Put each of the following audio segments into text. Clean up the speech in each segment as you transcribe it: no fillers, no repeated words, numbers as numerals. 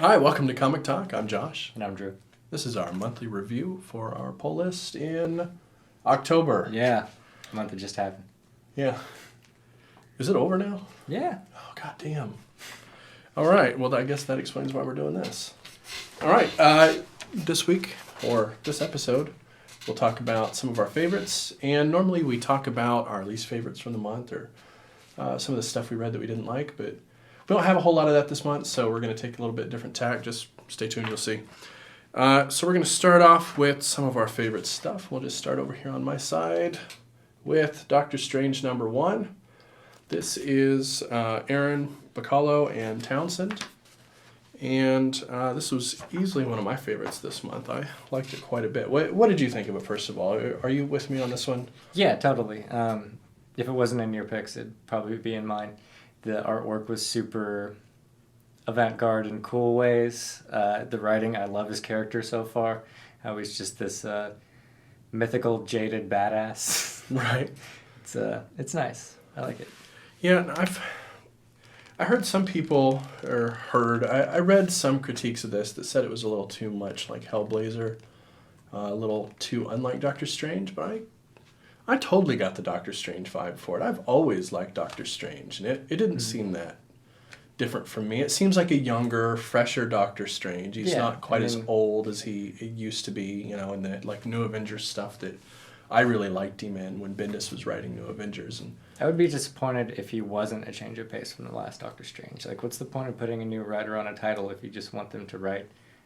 Hi, welcome to Comic Talk. I'm Josh. And I'm Drew. This is our monthly review for our pull list in October. Yeah, the month that just happened. Yeah. Is it over now? Yeah. Oh, god damn. All right, well, I guess that explains why we're doing this. All right, this week, or this episode, we'll talk about some of our favorites. And normally we talk about our least favorites from the month or some of the stuff we read that we didn't like, but we don't have a whole lot of that this month, so we're going to take a little bit different tack. Just stay tuned, you'll see. So we're going to start off with some of our favorite stuff. We'll just start over here on my side with Doctor Strange #1. This is Aaron Bacallo and Townsend. And this was easily one of my favorites this month. I liked it quite a bit. What did you think of it, first of all? Are you with me on this one? Yeah, totally. If it wasn't in your picks, it'd probably be in mine. The artwork was super avant-garde in cool ways. The writing, I love his character so far. How he's just this mythical, jaded badass. Right. It's nice. I like it. Yeah, I heard some people, I read some critiques of this that said it was a little too much like Hellblazer, a little too unlike Doctor Strange, but I totally got the Doctor Strange vibe for it. I've always liked Doctor Strange, and it didn't seem that different from me. It seems like a younger, fresher Doctor Strange. He's not quite as old as he used to be, in the like New Avengers stuff that I really liked him in when Bendis was writing New Avengers. And I would be disappointed if he wasn't a change of pace from the last Doctor Strange. Like, what's the point of putting a new writer on a title if you just want them to write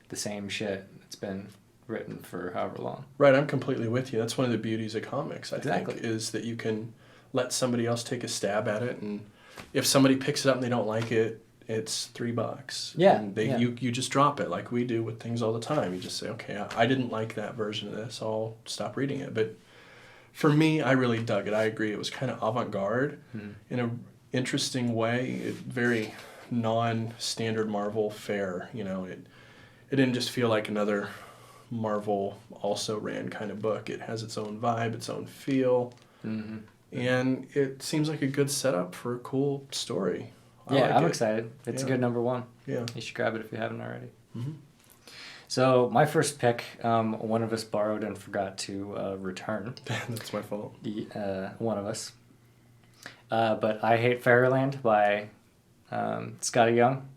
the same shit that's been written for however long? Right, I'm completely with you. That's one of the beauties of comics, I think, is that you can let somebody else take a stab at it, and if somebody picks it up and they don't like it, it's $3. Yeah. And you just drop it like we do with things all the time. You just say, okay, I didn't like that version of this, I'll stop reading it. But for me, I really dug it. I agree. It was kind of avant-garde in an interesting way. Very non-standard Marvel fare. It didn't just feel like another Marvel also ran kind of book. It has its own vibe, its own feel, and it seems like a good setup for a cool story. I'm excited. It's a good #1. Yeah, you should grab it if you haven't already. So my first pick, one of us borrowed and forgot to return. That's my fault. One of us. But I Hate Fairyland by Scotty Young.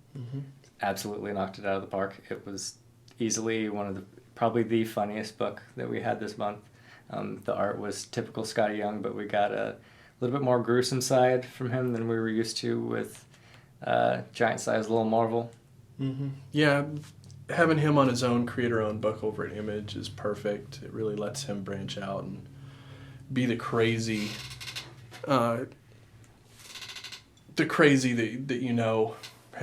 Absolutely knocked it out of the park. It was easily probably the funniest book that we had this month. The art was typical Scotty Young, but we got a little bit more gruesome side from him than we were used to with Giant Size Little Marvel. Yeah. Having him on his own creator-owned book over at Image is perfect. It really lets him branch out and be the crazy that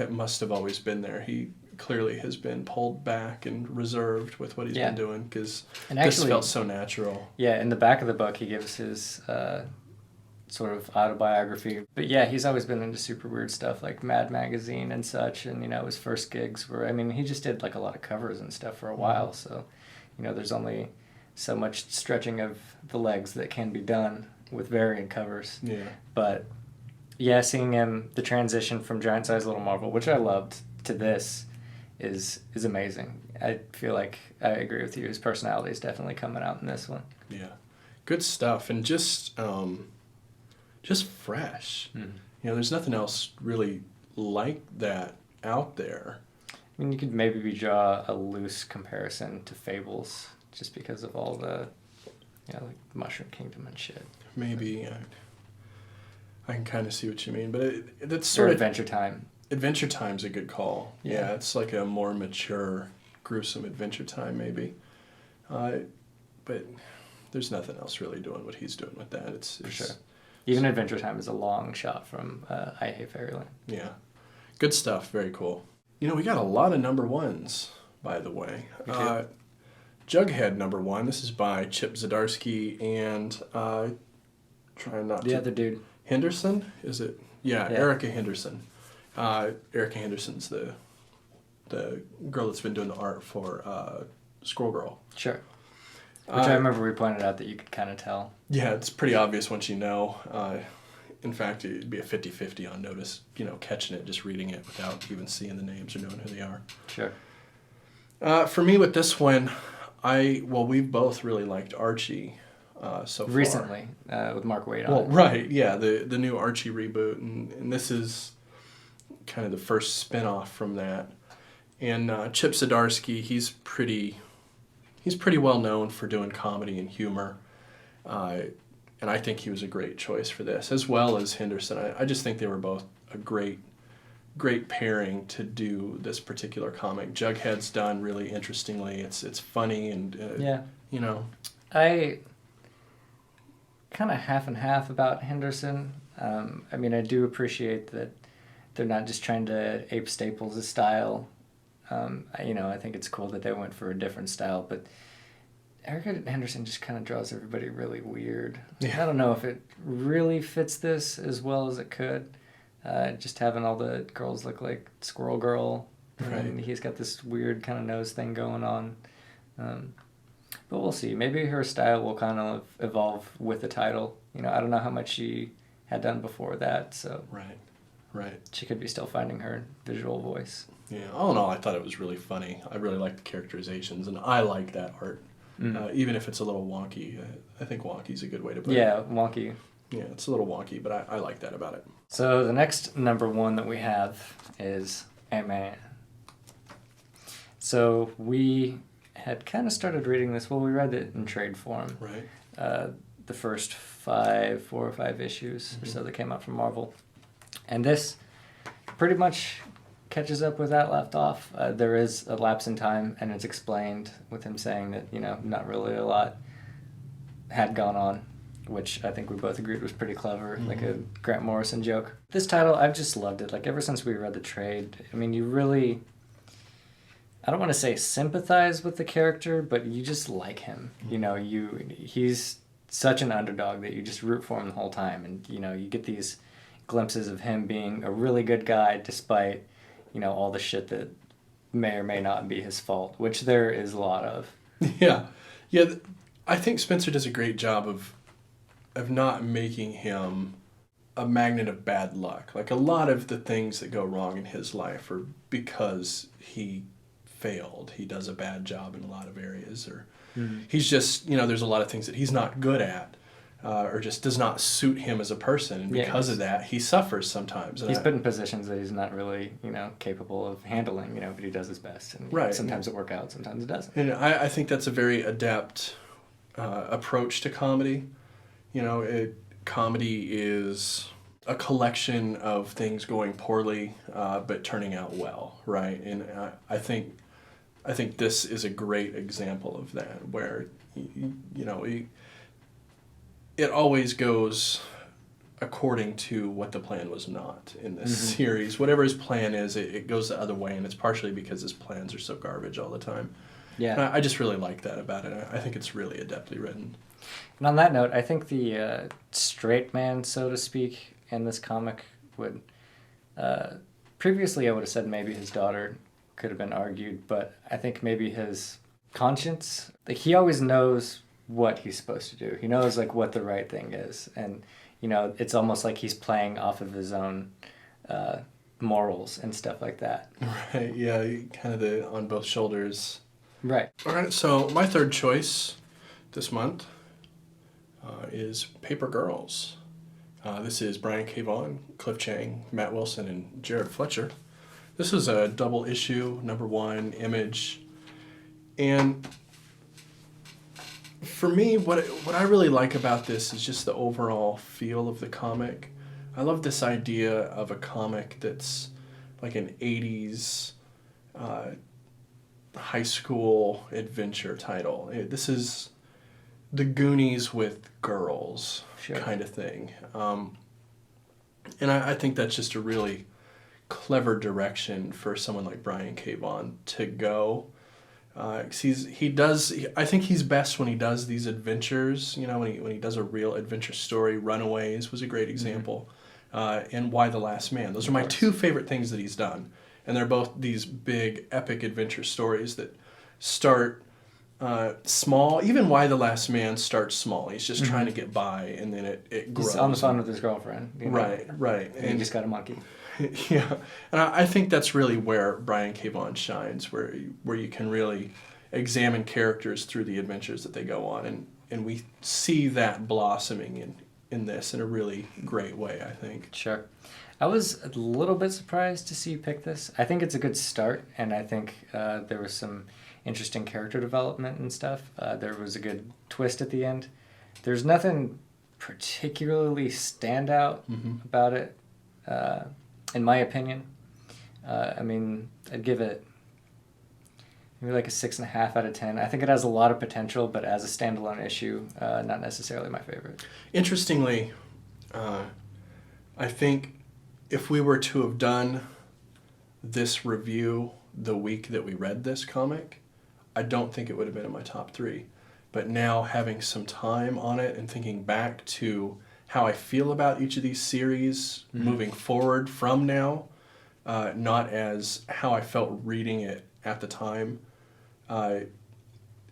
must have always been there. He clearly has been pulled back and reserved with what he's been doing because this felt so natural. Yeah, in the back of the book he gives his sort of autobiography. But yeah, he's always been into super weird stuff like Mad Magazine and such, and his first gigs were, he just did like a lot of covers and stuff for a while, so there's only so much stretching of the legs that can be done with variant covers. Yeah. But yeah, seeing him, the transition from Giant Size Little Marvel, which I loved, to this is amazing. I feel like I agree with you. His personality is definitely coming out in this one. Yeah. Good stuff, and just fresh. There's nothing else really like that out there. You could maybe draw a loose comparison to Fables just because of all the, like Mushroom Kingdom and shit. Maybe. I can kind of see what you mean, but that's sort of... Adventure Time. Adventure Time's a good call. Yeah, it's like a more mature, gruesome Adventure Time, maybe. But there's nothing else really doing what he's doing with that. It's for sure. Even Adventure Time is a long shot from I Hate Fairyland. Yeah. Good stuff. Very cool. We got a lot of #1s, by the way. Jughead #1. This is by Chip Zdarsky and the other dude. Henderson? Is it? Yeah, Erica Henderson. Erica Henderson's the girl that's been doing the art for Squirrel Girl. Sure. Which I remember we pointed out that you could kind of tell. Yeah, it's pretty obvious once you know. In fact, it'd be a 50-50 on notice, catching it, just reading it without even seeing the names or knowing who they are. Sure. For me with this one, we've both really liked Archie so far. Recently, with Mark Waid on Well, it. right, yeah, the new Archie reboot, and this is kind of the first spin-off from that. And Chip Zdarsky, he's pretty well known for doing comedy and humor. And I think he was a great choice for this, as well as Henderson. I just think they were both a great pairing to do this particular comic. Jughead's done really interestingly. It's funny and, I kind of half and half about Henderson. I mean, I do appreciate that they're not just trying to ape Staples' style. I think it's cool that they went for a different style, but Erica Henderson just kind of draws everybody really weird. Yeah. I don't know if it really fits this as well as it could. Just having all the girls look like Squirrel Girl. Right. And he's got this weird kind of nose thing going on. But we'll see. Maybe her style will kind of evolve with the title. I don't know how much she had done before that, so Right. she could be still finding her visual voice. Yeah, all in all, I thought it was really funny. I really liked the characterizations, and I like that art. Even if it's a little wonky. I think wonky's a good way to put it. Yeah, wonky. Yeah, it's a little wonky, but I like that about it. So the next number one that we have is Ant-Man. So we had kind of started reading this. Well, we read it in trade form. Right. The first 4 or 5 issues or so that came out from Marvel. And this pretty much catches up with that left off. There is a lapse in time, and it's explained with him saying that, not really a lot had gone on, which I think we both agreed was pretty clever, like a Grant Morrison joke. This title, I've just loved it. Like, ever since we read the trade, I mean, you really, I don't want to say sympathize with the character, but you just like him. He's such an underdog that you just root for him the whole time, and, you get these glimpses of him being a really good guy despite all the shit that may or may not be his fault, which there is a lot of. Yeah. I think Spencer does a great job of not making him a magnet of bad luck. Like, a lot of the things that go wrong in his life are because he failed. He does a bad job in a lot of areas, or he's just, there's a lot of things that he's not good at. Or just does not suit him as a person, and because of that, he suffers sometimes. He's put in positions that he's not really, capable of handling, but he does his best, and sometimes it works out, sometimes it doesn't. And I think that's a very adept approach to comedy. Comedy is a collection of things going poorly, but turning out well, right? And I think this is a great example of that, where it always goes according to what the plan was not in this series. Whatever his plan is, it goes the other way, and it's partially because his plans are so garbage all the time. Yeah. And I just really like that about it. I think it's really adeptly written. And on that note, I think the straight man, so to speak, in this comic would... previously, I would have said maybe his daughter could have been argued, but I think maybe his conscience... Like, he always knows what he's supposed to do. He knows what the right thing is, and it's almost like he's playing off of his own morals and stuff like that. Right. Yeah. Kind of the on both shoulders. Right. All right. So my third choice this month is Paper Girls. This is Brian K. Vaughan, Cliff Chang, Matt Wilson, and Jared Fletcher. This is a double issue, #1 Image, and for me, what I really like about this is just the overall feel of the comic. I love this idea of a comic that's like an 80s high school adventure title. This is the Goonies with girls kind of thing. And I think that's just a really clever direction for someone like Brian K. Vaughan to go. I think he's best when he does these adventures, when he does a real adventure story. Runaways was a great example. And Why the Last Man. Those are my two favorite things that he's done. And they're both these big, epic adventure stories that start small. Even Why the Last Man starts small. He's just trying to get by, and then it grows. He's on the phone with his girlfriend. You know? Right. And he just got a monkey. Yeah, and I think that's really where Brian K. Vaughan shines, where you can really examine characters through the adventures that they go on, and we see that blossoming in this in a really great way, I think. Sure. I was a little bit surprised to see you pick this. I think it's a good start, and I think there was some interesting character development and stuff. There was a good twist at the end. There's nothing particularly standout about it. In my opinion, I mean, I'd give it maybe like a 6.5 out of 10. I think it has a lot of potential, but as a standalone issue, not necessarily my favorite. Interestingly, I think if we were to have done this review the week that we read this comic, I don't think it would have been in my top 3. But now having some time on it and thinking back to how I feel about each of these series moving forward from now, not as how I felt reading it at the time.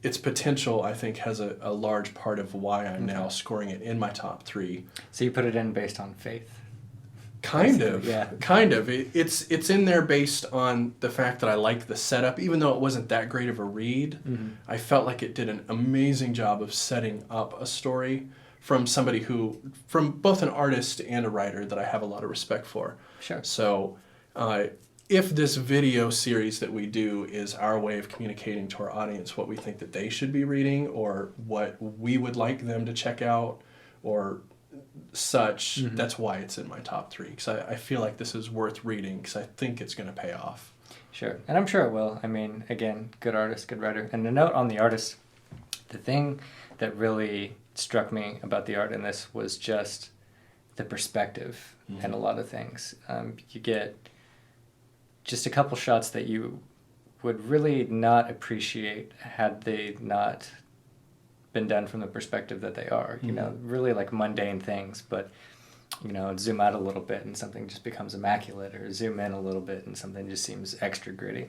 Its potential, I think, has a large part of why I'm now scoring it in my top 3. So you put it in based on faith? Kind of. Yeah. Kind of. It's in there based on the fact that I like the setup. Even though it wasn't that great of a read, I felt like it did an amazing job of setting up a story from from both an artist and a writer that I have a lot of respect for. Sure. So if this video series that we do is our way of communicating to our audience what we think that they should be reading or what we would like them to check out or such, that's why it's in my top 3. Because I feel like this is worth reading because I think it's going to pay off. Sure. And I'm sure it will. I mean, again, good artist, good writer. And a note on the artist, the thing that really struck me about the art in this was just the perspective and a lot of things. You get just a couple shots that you would really not appreciate had they not been done from the perspective that they are. You know, really like mundane things, but you know, zoom out a little bit and something just becomes immaculate, or zoom in a little bit and something just seems extra gritty.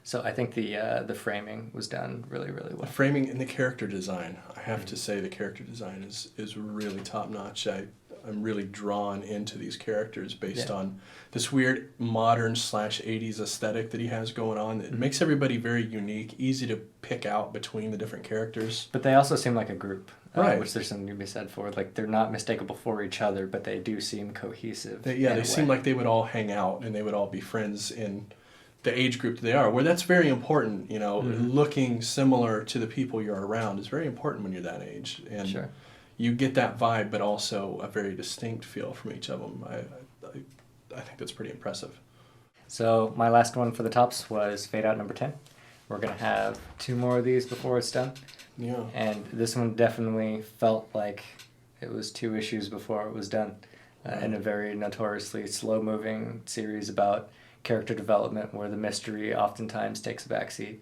So I think the framing was done really, really well. The framing and the character design. I have to say the character design is really top notch. I'm really drawn into these characters based on this weird modern / 80s aesthetic that he has going on. It makes everybody very unique, easy to pick out between the different characters. But they also seem like a group, right? Which there's something to be said for. Like, they're not mistakable for each other, but they do seem cohesive. They seem like they would all hang out and they would all be friends in the age group that they are, where that's very important. You know, looking similar to the people you're around is very important when you're that age. And Sure. You get that vibe, but also a very distinct feel from each of them. I think that's pretty impressive. So my last one for the tops was Fade Out number 10. We're going to have 2 more of these before it's done. Yeah. And this one definitely felt like it was 2 issues before it was done. In a very notoriously slow-moving series about character development where the mystery oftentimes takes a backseat.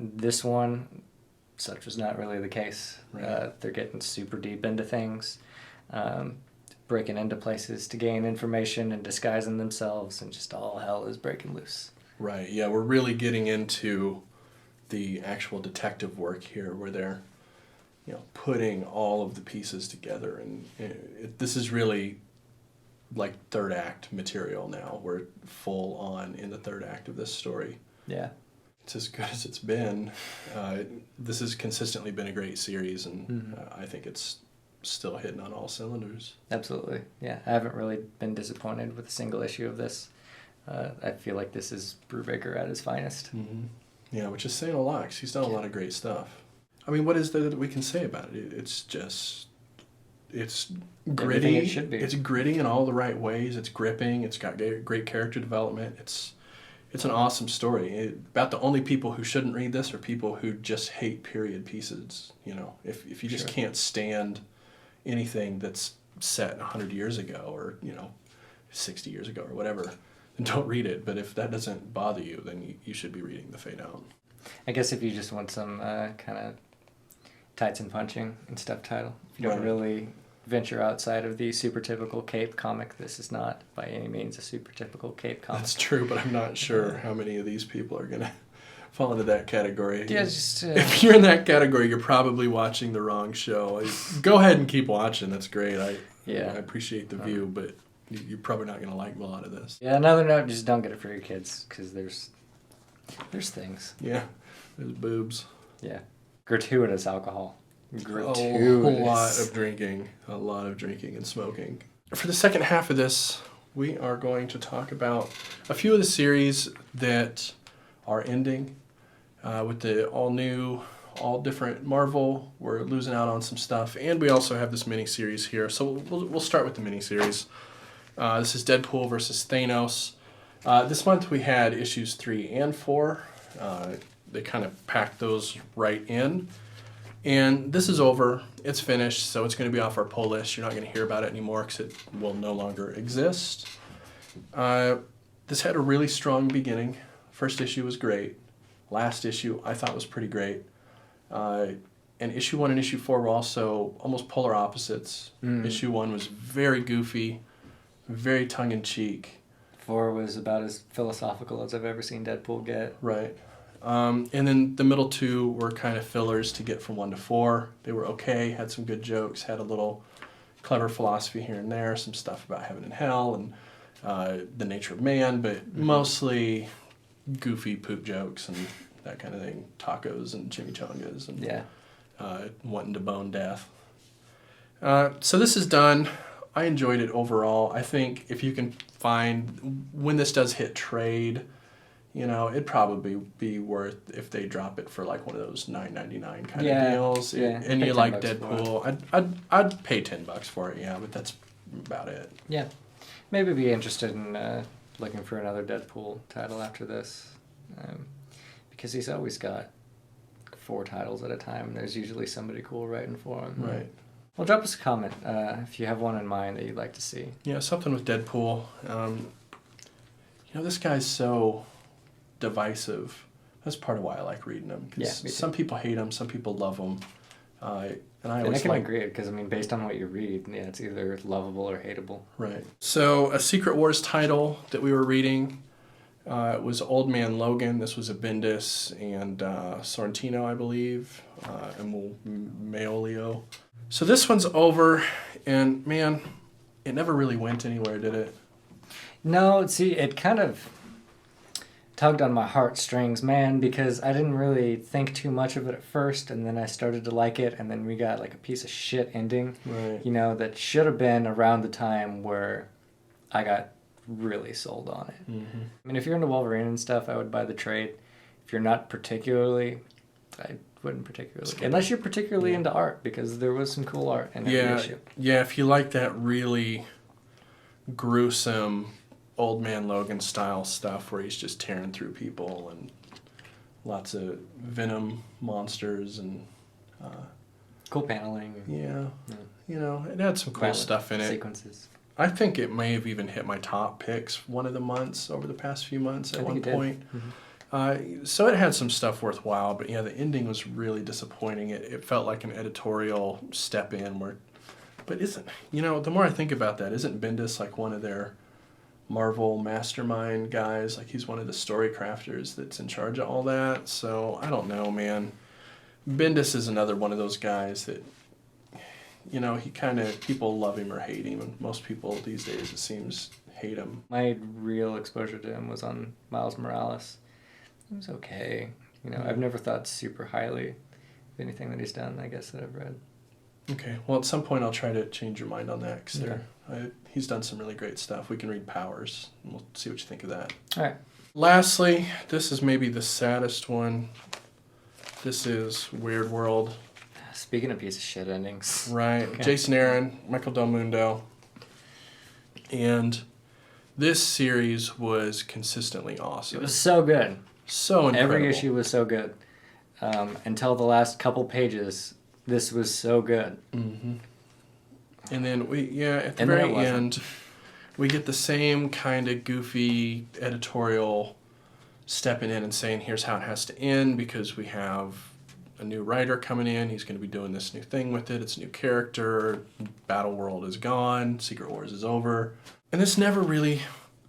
This one, such was not really the case. Right. They're getting super deep into things, breaking into places to gain information and disguising themselves, and just all hell is breaking loose. Right, yeah, we're really getting into the actual detective work here where they're, you know, putting all of the pieces together. And this is really like 3rd act material now. We're full on in the 3rd act of this story. Yeah. It's as good as it's been. This has consistently been a great series, and I think it's still hitting on all cylinders. Absolutely. Yeah, I haven't really been disappointed with a single issue of this. I feel like this is Brubaker at his finest. Yeah, which is saying a lot, 'cause he's done a lot of great stuff. I mean, what is there that we can say about it? It's gritty. It should be. It's gritty in all the right ways. It's gripping. It's got great character development. It's an awesome story. About the only people who shouldn't read this are people who just hate period pieces. You know, if you just can't stand anything that's set 100 years ago or, you know, 60 years ago or whatever, then don't read it. But if that doesn't bother you, then you should be reading The Fade Out. I guess if you just want some kind of tights and punching and stuff title, if you don't really venture outside of the super typical Cape comic, this is not by any means a super typical Cape comic. That's true, but I'm not sure how many of these people are going to fall into that category. Yeah, just if you're in that category, you're probably watching the wrong show. Go ahead and keep watching. That's great. I appreciate the view, but you're probably not going to like a lot of this. Yeah, another note, just don't get it for your kids, because there's things. Yeah, there's boobs. Yeah. Gratuitous alcohol. Gratuitous. A whole lot of drinking. A lot of drinking and smoking. For the second half of this, we are going to talk about a few of the series that are ending. With the all-new, all-different Marvel, we're losing out on some stuff. And we also have this mini-series here. So we'll start with the mini-series. This is Deadpool versus Thanos. This month we had issues 3 and 4. They kind of packed those right in. And this is over. It's finished, so it's going to be off our pull list. You're not going to hear about it anymore because it will no longer exist. This had a really strong beginning. First issue was great. Last issue I thought was pretty great. And issue 1 and issue 4 were also almost polar opposites. Issue 1 was very goofy, very tongue-in-cheek. 4 was about as philosophical as I've ever seen Deadpool get. Right. And then the middle 2 were kind of fillers to get from 1 to 4. They were okay, had some good jokes, had a little clever philosophy here and there, some stuff about heaven and hell and the nature of man, but mostly goofy poop jokes and that kind of thing. Tacos and chimichangas and wanting to bone death. So this is done. I enjoyed it overall. I think if you can find, when this does hit trade, it'd probably be worth if they drop it for like one of those $9.99 kind of deals. Yeah, and you like Deadpool, I'd pay $10 for it. Yeah, but that's about it. Yeah, maybe be interested in looking for another Deadpool title after this, because he's always got 4 titles at a time. There's usually somebody cool writing for him. Right. Well, drop us a comment if you have one in mind that you'd like to see. Yeah, something with Deadpool. This guy's so divisive. That's part of why I like reading him. Because some people hate him, some people love him. And I can agree, because, based on what you read, it's either lovable or hateable. Right. So, a Secret Wars title that we were reading was Old Man Logan. This was a Bendis and Sorrentino, I believe, and Maolio. So this one's over, and man, it never really went anywhere, did it? No, see, it kind of tugged on my heartstrings, man, because I didn't really think too much of it at first, and then I started to like it, and then we got like a piece of shit ending, right. That should have been around the time where I got really sold on it. Mm-hmm. If you're into Wolverine and stuff, I would buy the trade. If you're not particularly, I wouldn't particularly. Unless you're particularly into art, because there was some cool art in every issue. Yeah, if you like that really gruesome Old Man Logan style stuff where he's just tearing through people and lots of venom monsters and cool paneling. It had some cool stuff in it. Sequences. I think it may have even hit my top picks one of the months over the past few months at one point. So it had some stuff worthwhile, but the ending was really disappointing. It felt like an editorial step in but isn't, the more I think about that, isn't Bendis like one of their Marvel mastermind guys? Like he's one of the story crafters that's in charge of all that. So I don't know, man. Bendis is another one of those guys that, he kind of, people love him or hate him, and most people these days, it seems, hate him. My real exposure to him was on Miles Morales. It was okay. I've never thought super highly of anything that he's done, I guess, that I've read. Okay. Well, at some point I'll try to change your mind on that, because he's done some really great stuff. We can read Powers, and we'll see what you think of that. All right. Lastly, this is maybe the saddest one. This is Weird World. Speaking of piece of shit endings. Right. Okay. Jason Aaron, Michael Del Mundo. And this series was consistently awesome. It was so good. So incredible. Every issue was so good. Until the last couple pages, this was so good. Mm-hmm. And then at the very end, we get the same kind of goofy editorial stepping in and saying, here's how it has to end, because we have a new writer coming in. He's going to be doing this new thing with it. It's a new character. Battle World is gone. Secret Wars is over. And this never really,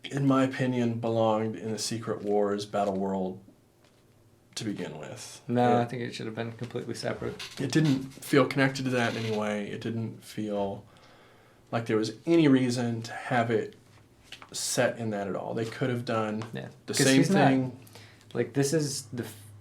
in my opinion, belonged in the Secret Wars Battle World to begin with. No, I think it should have been completely separate. It didn't feel connected to that in any way. It didn't feel like there was any reason to have it set in that at all. They could have done the same thing. Like, this is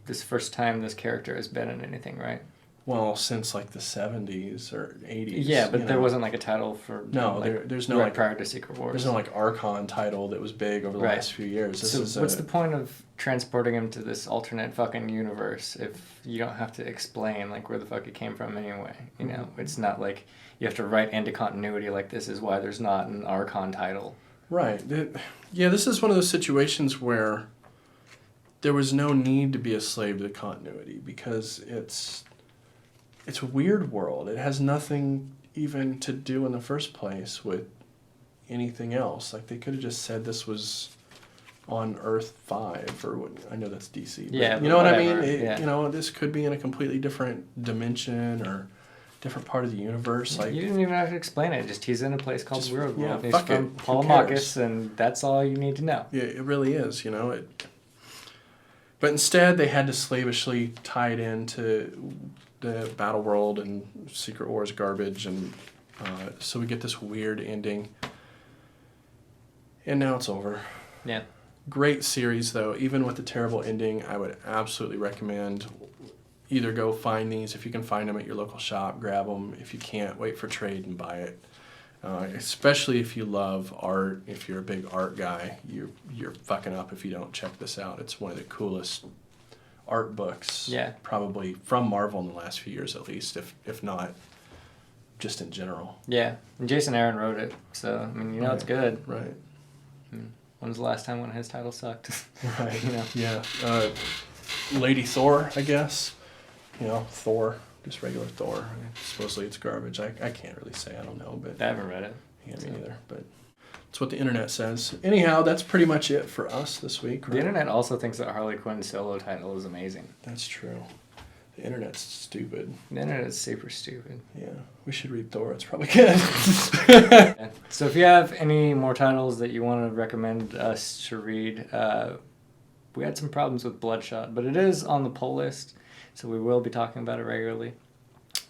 this first time this character has been in anything, right? Well, since like the 70s or 80s. Yeah, but there wasn't like a title for... No, like, there's no like... prior to Secret Wars. There's no like Archon title that was big over the last few years. So what's the point of transporting him to this alternate fucking universe if you don't have to explain like where the fuck it came from anyway? You know, it's not like you have to write into continuity like this is why there's not an Archon title. Right. Yeah, this is one of those situations where there was no need to be a slave to the continuity because it's a weird world. It has nothing even to do in the first place with anything else. Like, they could have just said this was on Earth 5, or what, I know that's DC. Yeah, you know whatever. What I mean? You know, this could be in a completely different dimension or different part of the universe. Like, you didn't even have to explain it. Just he's in a place called Weird World. Yeah, he's from Polemarchus, and that's all you need to know. Yeah, it really is. You know it. But instead, they had to slavishly tie it into the Battle World and Secret Wars garbage, and so we get this weird ending. And now it's over. Yeah. Great series, though. Even with the terrible ending, I would absolutely recommend either go find these. If you can find them at your local shop, grab them. If you can't, wait for trade and buy it. Especially if you love art. If you're a big art guy, you're fucking up if you don't check this out. It's one of the coolest art books, probably from Marvel in the last few years at least, if not just in general. Yeah, and Jason Aaron wrote it, so I mean, it's good. Right. When was the last time one of his titles sucked? Right. Yeah. Lady Thor, I guess. Thor. Just regular Thor. Supposedly it's garbage. I can't really say. I don't know, but I haven't read it. Yeah, me neither. But it's what the internet says. Anyhow, that's pretty much it for us this week. Right? The internet also thinks that Harley Quinn's solo title is amazing. That's true. The internet's stupid. The internet's super stupid. Yeah, we should read Thor. It's probably good. So if you have any more titles that you want to recommend us to read, we had some problems with Bloodshot, but it is on the pull list. So we will be talking about it regularly.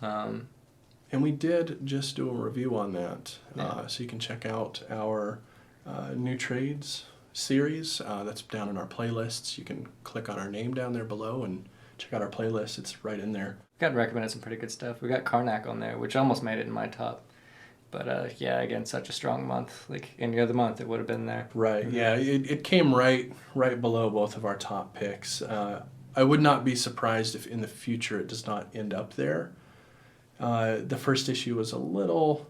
And we did just do a review on that. So you can check out our New Trades series. That's down in our playlists. You can click on our name down there below and check out our playlist. It's right in there. Got recommended some pretty good stuff. We got Karnak on there, which almost made it in my top. But again, such a strong month. Like any other month, it would have been there. Right, yeah. It came right below both of our top picks. I would not be surprised if in the future it does not end up there. The first issue was a little...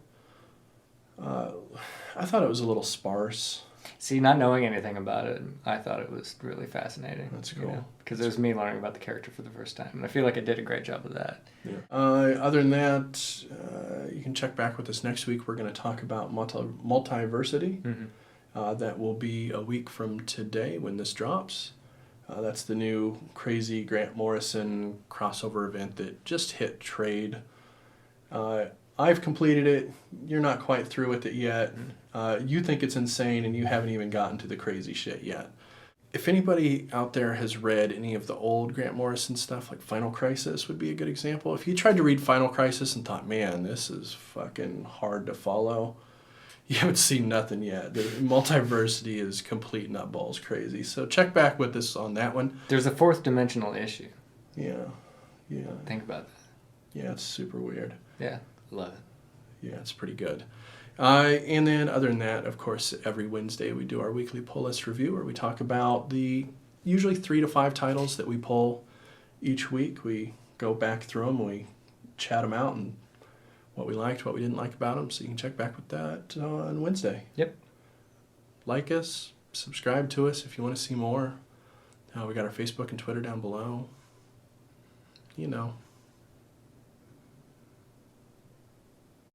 I thought it was a little sparse. See, not knowing anything about it, I thought it was really fascinating. That's cool. Because it was me learning about the character for the first time. And I feel like it did a great job of that. Yeah. Other than that, you can check back with us next week. We're going to talk about multiversity. Mm-hmm. That will be a week from today when this drops. That's the new crazy Grant Morrison crossover event that just hit trade. I've completed it. You're not quite through with it yet. You think it's insane and you haven't even gotten to the crazy shit yet. If anybody out there has read any of the old Grant Morrison stuff, like Final Crisis would be a good example. If you tried to read Final Crisis and thought, man, this is fucking hard to follow, you haven't seen nothing yet. The multiversity is complete nutballs crazy. So check back with us on that one. There's a fourth dimensional issue. Yeah. Think about that. Yeah, it's super weird. Yeah, love it. Yeah, it's pretty good. And then other than that, of course, every Wednesday we do our weekly pull list review where we talk about the usually 3 to 5 titles that we pull each week. We go back through them, we chat them out, and what we liked, what we didn't like about them. So you can check back with that on Wednesday. Yep. Like us, subscribe to us if you want to see more. We got our Facebook and Twitter down below.